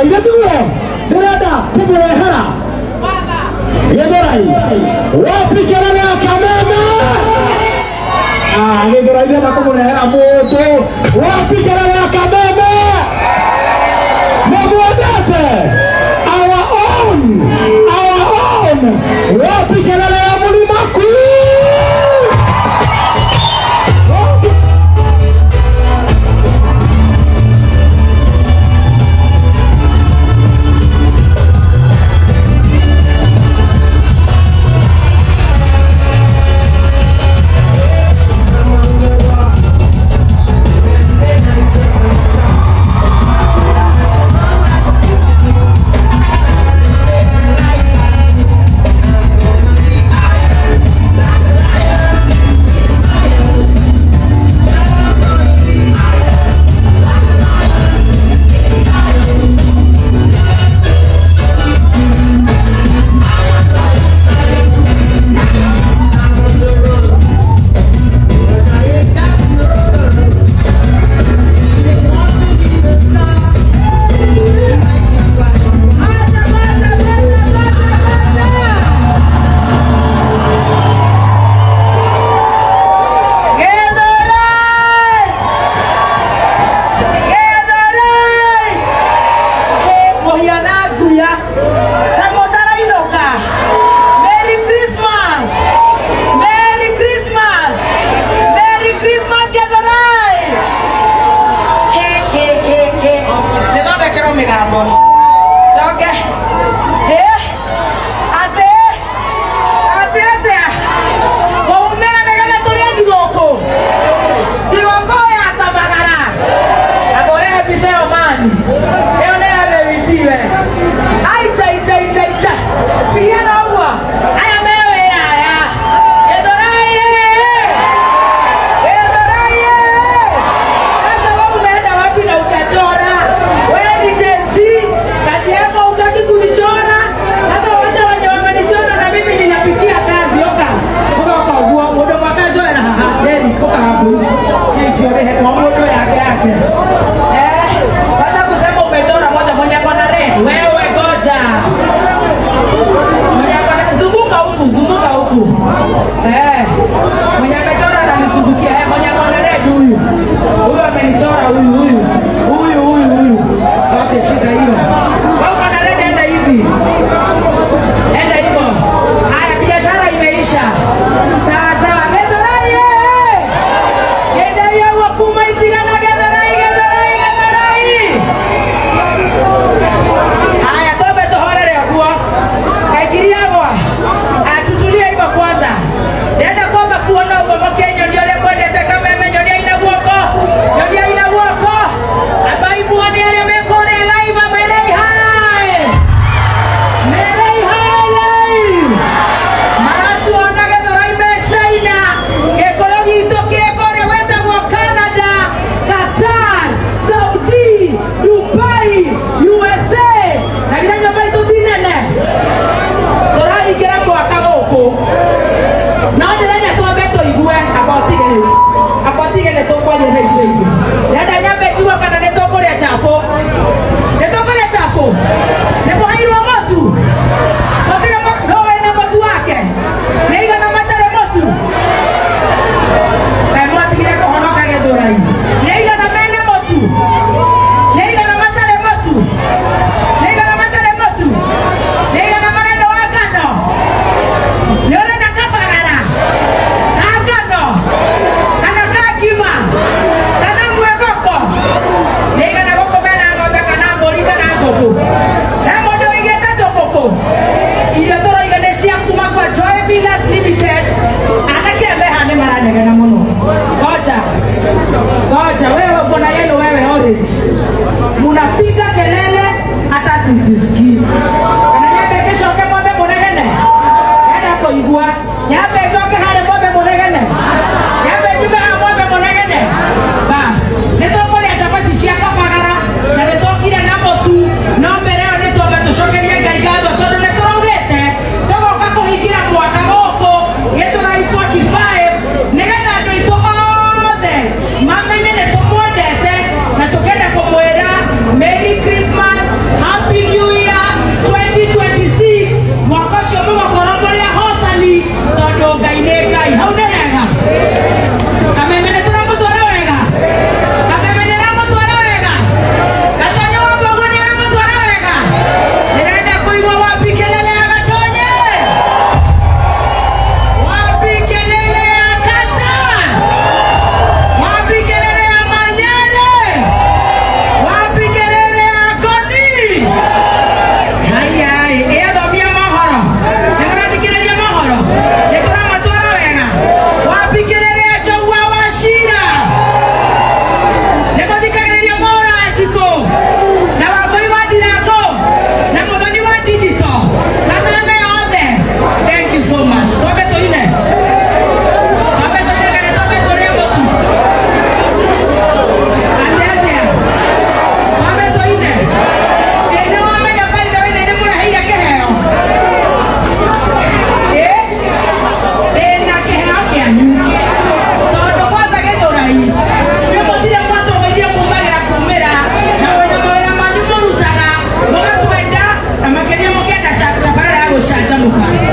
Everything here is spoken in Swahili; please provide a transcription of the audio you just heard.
Igatuo ndirenda kumurehera Githurai wapi kelele ya kameme Githurai ndirenda kumurehera mundu wapi kelele ya kameme Mwamuonete our own wapi kelele ya Mlima Kuu Munapiga kelele hata sijisikii. Ananyambe kesho kama mbe monegene. Yana kwa igua. Nyambe toke hale mbe monegene. Nyambe juga mbe monegene. Bas. Neto kole ashafashi shia kafagara. Na neto kile namo tu. Nombe leo neto ametoshokelia gaigado. Todo neto rogete. Togo kako hikira mwaka moko. Yeto na 45. Negana ndo ito ode. Mame neto mwodete. Na tokenda kwa mwera. Merry Christmas. inuka.